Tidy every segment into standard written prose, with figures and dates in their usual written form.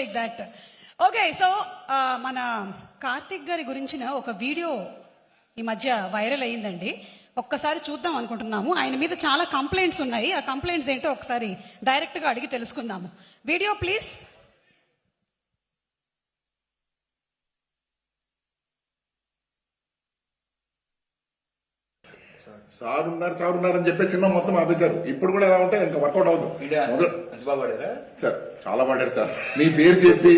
Take that. Okay, so మన కార్తిక్ గారి గురించిన ఒక వీడియో ఈ మధ్య వైరల్ అయ్యిందండి. ఒక్కసారి చూద్దాం అనుకుంటున్నాము. ఆయన మీద చాలా కంప్లైంట్స్ ఉన్నాయి. ఆ కంప్లైంట్స్ ఏంటో ఒకసారి డైరెక్ట్ గా అడిగి తెలుసుకుందాము. Video please. సార్ ఉన్నారు అని చెప్పి సినిమా మొత్తం ఆపేశారు. ఇప్పుడు కూడా ఎలా ఉంటే ఇంకా వర్కౌట్ అవుతుంది. సార్ చాలా పాడారు సార్. మీ పేరు చెప్పి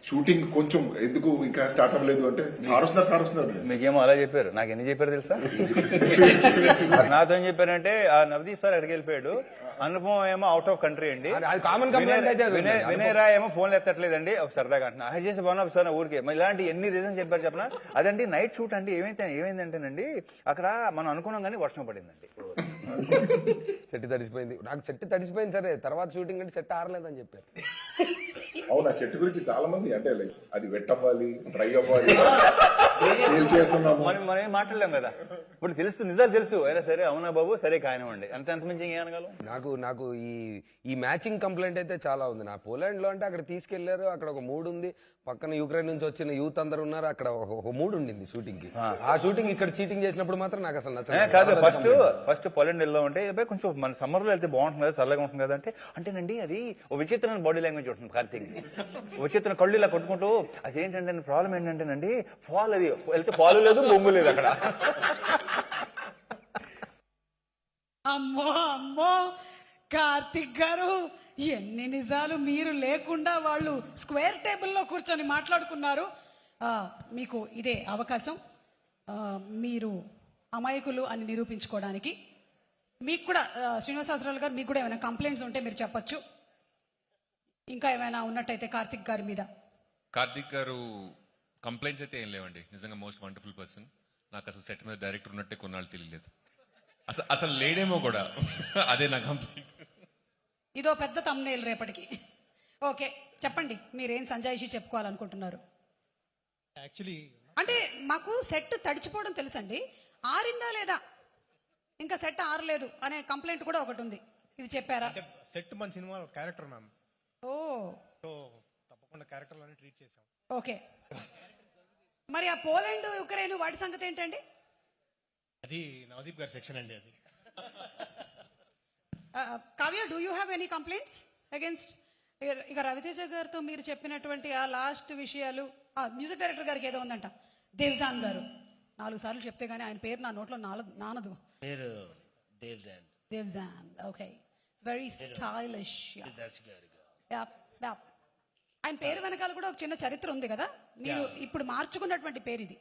షూటింగ్ కొంచెం ఎందుకు ఇంకా స్టార్ట్ అవ్వలేదు అంటే సార్ వస్తున్నారు. మీకేమో అలా చెప్పారు. నాకు ఎన్ని చెప్పారు తెలుసా? నాతో ఏం చెప్పారంటే ఆ నవదీప్ సార్ అడిగి వెళ్ళిపోయాడు, అనుభవం ఏమో అవుట్ ఆఫ్ కంట్రీ అండి, వినయ్ రాయ్ ఏమో ఫోన్లు ఎత్తట్లేదండి, ఒక సరదాగా అంటున్నా చేసి బాగున్నా సార్ ఊరికే. ఇలాంటి ఎన్ని రీజన్స్ చెప్పారు చెప్పిన. అదండి నైట్ షూట్ అండి. ఏమైందంటేనండి అక్కడ మనం అనుకున్నాం కానీ వర్షం పడిందండి. సెట్ తడిసిపోయింది. నాకు సెట్ తడిసిపోయింది సరే, తర్వాత షూటింగ్ అంటే సెట్ ఆరలేదని చెప్పారు. అవునా? సెట్ గురించి చాలా మంది అంటే అది వెట్ అవ్వాలి, డ్రై అవ్వాలి చేస్తున్నాము. మనం ఏం మాట్లాడలేం కదా. ఇప్పుడు నిజాలు తెలుసు అయినా సరే అవునా బాబు సరే కానివ్వండి, అంతమించి ఏమనగలం. నాకు ఈ మ్యాచింగ్ కంప్లైంట్ అయితే చాలా ఉంది. నా పోలాండ్ లో అంటే అక్కడ తీసుకెళ్లారు, అక్కడ ఒక మూడ్ ఉంది, పక్కన యూక్రెయిన్ నుంచి వచ్చిన యూత్ అందరు ఉన్నారు, అక్కడ ఒక మూడ్ ఉండింది షూటింగ్ కి. ఆ షూటింగ్ ఇక్కడ చీటింగ్ చేసినప్పుడు మాత్రం నాకు అసలు నచ్చలేదు. కాదు, ఫస్ట్ పోలాండ్ వెళ్దాం అంటే కొంచెం మన సమ్మర్ లో వెళ్తే బాగుంటుంది కదా, చల్లగా ఉంటుంది కదా అంటే అంటేనండి అది ఒక విచిత్రమైన బాడీ లాంగ్వేజ్ ఉంటుంది కార్తీక్. విచిత్ర కళ్ళు ఇలా కొట్టుకుంటూ అదేంటంటే ప్రాబ్లం ఏంటంటేనండి ఫాల్, అది వెళ్తే పాలు లేదు బొంగు లేదు అక్కడ. అమ్మో అమ్మో కార్తిక్ గారు, ఎన్ని నిజాలు మీరు లేకుండా వాళ్ళు స్క్వేర్ టేబుల్లో కూర్చొని మాట్లాడుకున్నారు. మీకు ఇదే అవకాశం, మీరు అమాయకులు అని నిరూపించుకోవడానికి. మీకు కూడా శ్రీనివాసరావు గారు, మీకు కూడా ఏమైనా కంప్లైంట్స్ ఉంటే మీరు చెప్పొచ్చు. ఇంకా ఏమైనా ఉన్నట్టయితే కార్తిక్ గారి మీద. కార్తిక్ గారు కంప్లైంట్స్ అయితే ఏం లేవండి. నిజంగా మోస్ట్ వండర్ఫుల్ పర్సన్. నాకు అసలు సెట్ మీద డైరెక్టర్ ఉన్నట్టే కొన్నాళ్ళు తెలియలేదు. అసలు లేడేమో కూడా. అదే నా కంప్లైంట్. ఇదో పెద్ద తమ్నేల్ రేపటికి. ఓకే, చెప్పండి మీరేం సంజాయిషి చెప్పుకోవాలనుకుంటున్నారు. యాక్చువల్లీ అంటే మాకు సెట్ తడిచిపోవడం తెలుసండి, ఆరిందా లేదా ఇంకా సెట్ ఆరలేదు అనే కంప్లైంట్ కూడా ఒకటి ఉంది. ఇది చెప్పారా? సెట్ మన సినిమా క్యారెక్టర్ మ్యామ్. ఓ, సో తప్పకుండా క్యారెక్టర్లని ట్రీట్ చేసాం. ఓకే, మరి ఆ పోలాండ్ యుక్రెయిన్ వాటి సంగతి ఏంటండి? అది నవదీప్ గారి సెక్షన్ అండి. అది Kavya, do you have any complaints against? ఇక రవితేజ గారితో మీరు చెప్పినటువంటి ఆ లాస్ట్ విషయాలు, మ్యూజిక్ డైరెక్టర్ గారికి ఏదో ఉందంట, దేవ్జాన్ గారు 4 సార్లు చెప్తే గానీ ఆయన పేరు నా నోట్లో నానదు. Devjan, okay, it's very stylish. ఆయన పేరు వెనకాల కూడా ఒక చిన్న చరిత్ర ఉంది కదా, మీరు ఇప్పుడు మార్చుకున్నటువంటి పేరు ఇది?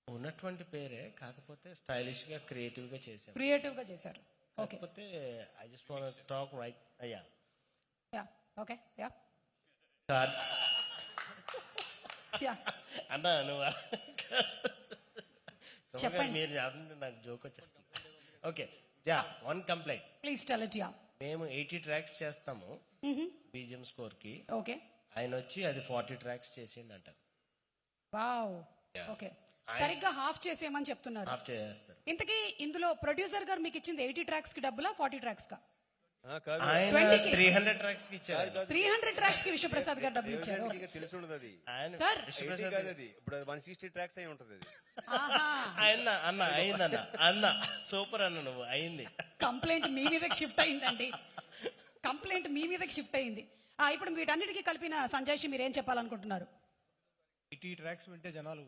ఉన్నటువంటి పేరే, కాకపోతే స్టైలిష్ గా క్రియేటివ్ గా చేశారు. ఓకే, కాకపోతే I just want to talk right. Okay, అన్నా నువ్వు చెప్పండి. మీరు నాకు జోక్ వచ్చేస్తుంది. Okay, one complaint please tell it. మేము 80 ట్రాక్స్ చేస్తాము బీజిఎం స్కోర్ కి. ఓకే, ఆయన వచ్చి అది 40 ట్రాక్స్ చేసిండు అంటారు. వావ్, ఓకే, సరిగ్గా హాఫ్ చేసేయమని చెప్తున్నారు. హాఫ్ చేస్తారు. ఇంతకీ ఇందులో ప్రొడ్యూసర్ గారు మీకు ఇచ్చింది 80 ట్రాక్స్ కి డబ్బులా 40 ట్రాక్స్ కా? ఆయన 300 ట్రాక్స్ కి ఇచ్చారు. 300 ట్రాక్స్ కి విశ్వప్రసాద్ గారు డబ్బులు ఇచ్చారు. ఇప్పుడు 160 ట్రాక్స్ అయి ఉంటది. అన్న సూపర్ అన్న, నువ్వు అయింది. కంప్లైంట్ మీ మీదకి షిఫ్ట్ అయిందండి. కంప్లైంట్ మీ మీదకి షిఫ్ట్ అయింది. ఇప్పుడు వీటన్నిటికీ కలిపిన సంజయ్ మీరేం చెప్పాలనుకుంటున్నారు? 80 ట్రాక్స్ వింటే జనాలు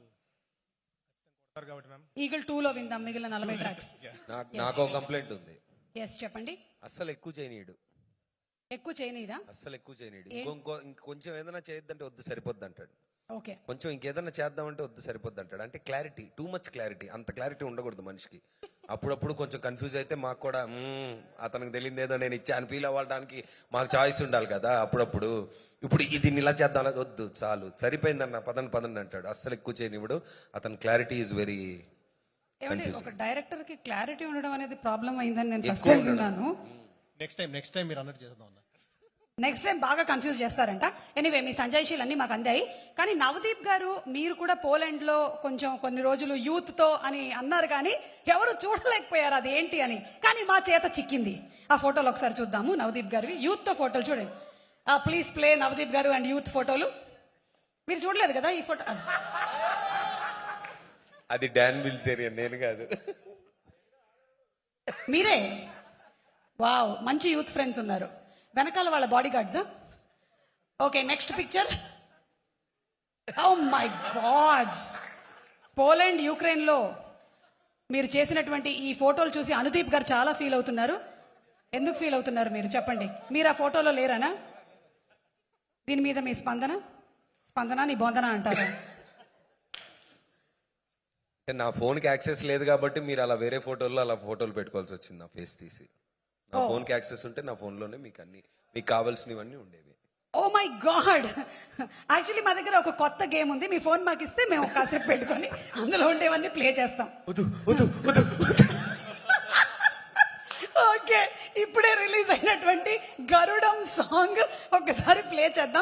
కొడతారు కాబట్టి మ్యామ్. ఈగల్ 2 లో విందాం మిగిలిన 40 ట్రాక్స్. నాకు కంప్లైంట్ ఉంది. ఎస్, చెప్పండి. అస్సలు ఎక్కువ చేయనీయడు. అస్సలు ఎక్కువ చేయనీయడు. ఇంకొంచెం ఏదైనా చేయొద్దంటే వద్దు సరిపోద్ది అంటాడు. ఓకే, కొంచెం ఇంకేదన్నా చేద్దామంటే వద్దు సరిపోద్ది అంటాడు. అంటే క్లారిటీ, టూ మచ్ క్లారిటీ. అంత క్లారిటీ ఉండకూడదు మనిషికి. అప్పుడప్పుడు కొంచెం కన్ఫ్యూజ్ అయితే మాకు కూడా అతనికి తెలియదు ఏదో నేను ఇచ్చాను ఫీల్ అవ్వడానికి మాకు చాయిస్ ఉండాలి కదా అప్పుడప్పుడు. ఇప్పుడు ఇది ఇలా చేద్దాం, వద్దు చాలు సరిపోయిందన్న పదండి అంటాడు. అస్సలు ఎక్కువ చేయనివ్వడు. అతని క్లారిటీ ఈజ్ వెరీ. ఒక డైరెక్టర్ కి క్లారిటీ ఉండడం అనేది ప్రాబ్లం అయిందని నేను ఫస్ట్ టైం విన్నాను. నెక్స్ట్ టైం మీరు అన్నట్టు చేద్దాం. నెక్స్ట్ టైం బాగా కన్ఫ్యూజ్ చేస్తారంట. ఎనీవే, మీ సంజాయిషీలన్నీ మాకు అందాయి. కానీ నవదీప్ గారు, మీరు కూడా పోలాండ్ లో కొన్ని రోజులు యూత్ తో అని అన్నారు, కానీ ఎవరు చూడలేకపోయారు అది ఏంటి అని. కానీ మా చేత చిక్కింది. ఆ ఫోటోలు ఒకసారి చూద్దాము. నవదీప్ గారివి యూత్ తో ఫోటోలు చూడండి. ప్లీజ్ ప్లే నవదీప్ గారు అండ్ యూత్ ఫోటోలు. మీరు చూడలేదు కదా ఈ ఫోటో? అది డాన్ బిల్సేరియన్, నేను కాదు. మీరే? వావ్, మంచి యూత్ ఫ్రెండ్స్ ఉన్నారు. వెనకాల వాళ్ళ బాడీ గార్డ్సా? Okay, next picture. Oh my God, Poland Ukraine లో మీరు చేసినటువంటి ఈ ఫోటోలు చూసి అనుదీప్ గారు చాలా ఫీల్ అవుతున్నారు. ఎందుకు ఫీల్ అవుతున్నారు మీరు చెప్పండి? మీరు ఆ ఫోటోలో లేరనా? దీని మీద మీ స్పందన? స్పందన నీ బొందన అంటారా? అంటే నా ఫోన్కి యాక్సెస్ లేదు కాబట్టి మీరు అలా వేరే ఫోటోల్లో అలా ఫోటోలు పెట్టుకోవాల్సి వచ్చింది, నా ఫేస్ తీసి. నా ఫోన్కి యాక్సెస్ ఉంటే నా ఫోన్లోనే మీకు అన్ని మీకు కావాల్సినవన్నీ ఉండేవి. ఓ మై గాడ్, యాక్చువల్లీ మా దగ్గర ఒక కొత్త గేమ్ ఉంది. మీ ఫోన్ మాకు ఇస్తే మేము కాసేపు పెట్టుకొని అందులో ఉండేవన్నీ ప్లే చేస్తాం. ఓకే, ఇప్పుడే రిలీజ్ అయినటువంటి గరుడం సాంగ్ ఒకసారి ప్లే చేద్దాం.